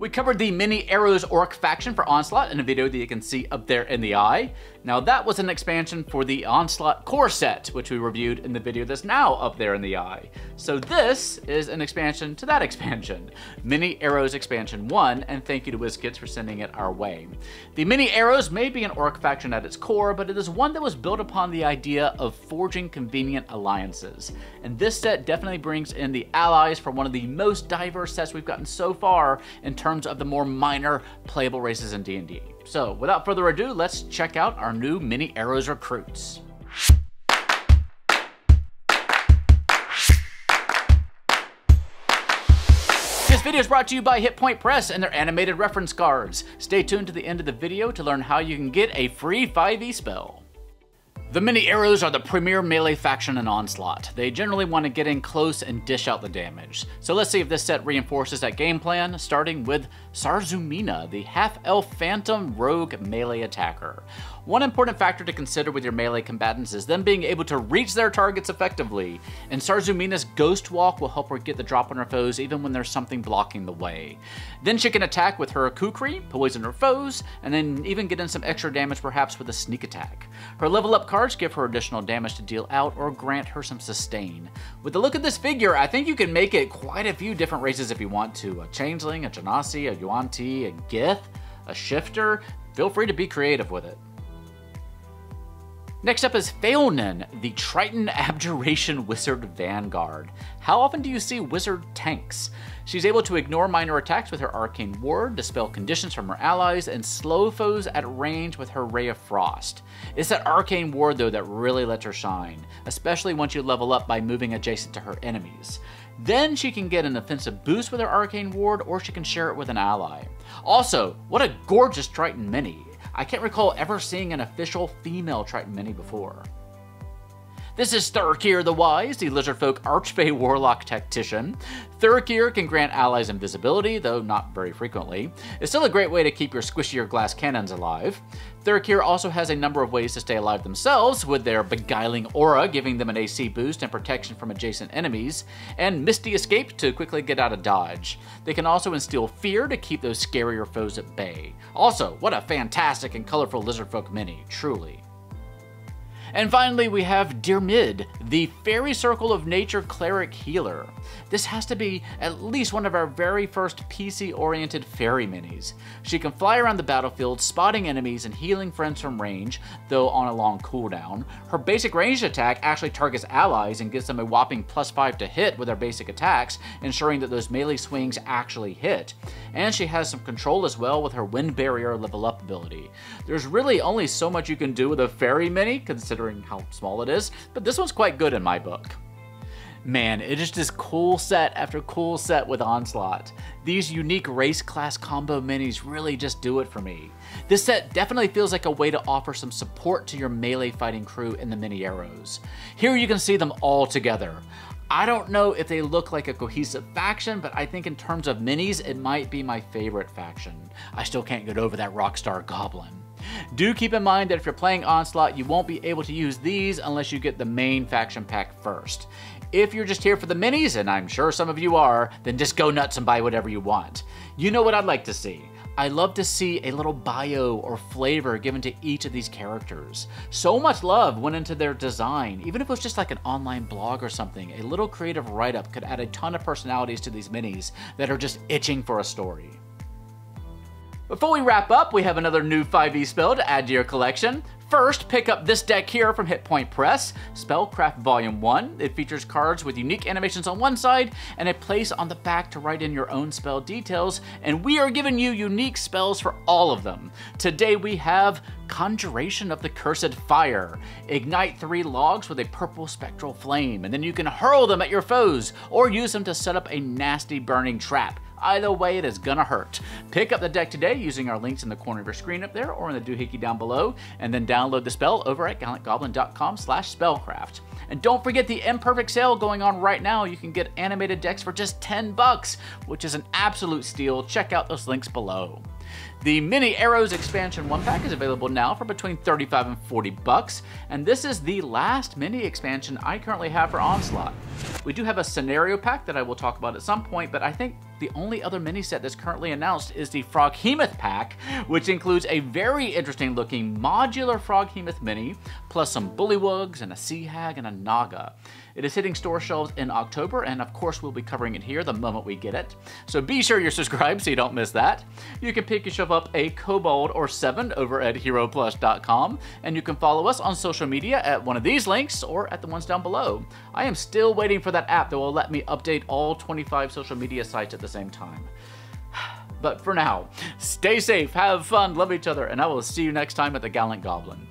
We covered the Mini Arrows Orc faction for Onslaught in a video that you can see up there in the eye. Now that was an expansion for the Onslaught core set, which we reviewed in the video that's now up there in the eye. So this is an expansion to that expansion, Mini Arrows Expansion 1, and thank you to WizKids for sending it our way. The Mini Arrows may be an Orc faction at its core, but it is one that was built upon the idea of forging convenient alliances. And this set definitely brings in the allies for one of the most diverse sets we've gotten so far in terms of the more minor playable races in D&D. So without further ado, let's check out our new Mini Arrows recruits. This video is brought to you by Hit Point Press and their animated reference cards. Stay tuned to the end of the video to learn how you can get a free 5e spell. The Mini Arrows are the premier melee faction in Onslaught. They generally want to get in close and dish out the damage. So let's see if this set reinforces that game plan, starting with Sarzumina, the half-elf phantom rogue melee attacker. One important factor to consider with your melee combatants is them being able to reach their targets effectively, and Sarzumina's Ghost Walk will help her get the drop on her foes even when there's something blocking the way. Then she can attack with her Kukri, poison her foes, and then even get in some extra damage perhaps with a sneak attack. Her level up cards give her additional damage to deal out or grant her some sustain. With the look of this figure, I think you can make it quite a few different races if you want to. A Changeling, a Genasi, a Yuan-Ti, a Gith, a Shifter. Feel free to be creative with it. Next up is Phaonin, the Triton Aberration Wizard Vanguard. How often do you see wizard tanks? She's able to ignore minor attacks with her Arcane Ward, dispel conditions from her allies, and slow foes at range with her Ray of Frost. It's that Arcane Ward though that really lets her shine, especially once you level up by moving adjacent to her enemies. Then she can get an offensive boost with her Arcane Ward, or she can share it with an ally. Also, what a gorgeous Triton mini! I can't recall ever seeing an official female Triton mini before. This is Thurkir the Wise, the Lizardfolk Archfey Warlock Tactician. Thurkir can grant allies invisibility, though not very frequently. It's still a great way to keep your squishier glass cannons alive. Thurkir also has a number of ways to stay alive themselves, with their beguiling aura giving them an AC boost and protection from adjacent enemies, and Misty Escape to quickly get out of dodge. They can also instill fear to keep those scarier foes at bay. Also, what a fantastic and colorful Lizardfolk mini, truly. And finally, we have Dirmid, the Fairy Circle of Nature Cleric Healer. This has to be at least one of our very first PC-oriented fairy minis. She can fly around the battlefield, spotting enemies and healing friends from range, though on a long cooldown. Her basic ranged attack actually targets allies and gives them a whopping +5 to hit with her basic attacks, ensuring that those melee swings actually hit. And she has some control as well with her Wind Barrier level up ability. There's really only so much you can do with a fairy mini, considering how small it is, but this one's quite good in my book. Man, it is just cool set after cool set with Onslaught. These unique race class combo minis really just do it for me. This set definitely feels like a way to offer some support to your melee fighting crew in the Mini Arrows. Here you can see them all together. I don't know if they look like a cohesive faction, but I think in terms of minis, it might be my favorite faction. I still can't get over that Rockstar Goblin. Do keep in mind that if you're playing Onslaught, you won't be able to use these unless you get the main faction pack first. If you're just here for the minis, and I'm sure some of you are, then just go nuts and buy whatever you want. You know what I'd like to see? I'd love to see a little bio or flavor given to each of these characters. So much love went into their design. Even if it was just like an online blog or something, a little creative write-up could add a ton of personalities to these minis that are just itching for a story. Before we wrap up, we have another new 5e spell to add to your collection. First, pick up this deck here from Hit Point Press, Spellcraft Volume 1. It features cards with unique animations on one side and a place on the back to write in your own spell details, and we are giving you unique spells for all of them. Today we have Conjuration of the Cursed Fire. Ignite 3 logs with a purple spectral flame, and then you can hurl them at your foes, or use them to set up a nasty burning trap. Either way, it is gonna hurt. Pick up the deck today using our links in the corner of your screen up there or in the doohickey down below, and then download the spell over at gallantgoblin.com/spellcraft. And don't forget the Imperfect sale going on right now. You can get animated decks for just $10, which is an absolute steal. Check out those links below. The Mini Arrows Expansion 1 pack is available now for between $35 and $40, and this is the last mini expansion I currently have for Onslaught. We do have a scenario pack that I will talk about at some point, but I think The only other mini set that's currently announced is the Froghemoth pack, which includes a very interesting looking modular Froghemoth mini, plus some bullywugs and a sea hag and a naga. It is hitting store shelves in October, and of course we'll be covering it here the moment we get it. So be sure you're subscribed so you don't miss that. You can pick yourself up a Kobold or 7 over at HeroPlus.com, and you can follow us on social media at one of these links or at the ones down below. I am still waiting for that app that will let me update all 25 social media sites at the same time. But for now, stay safe, have fun, love each other, and I will see you next time at the Gallant Goblin.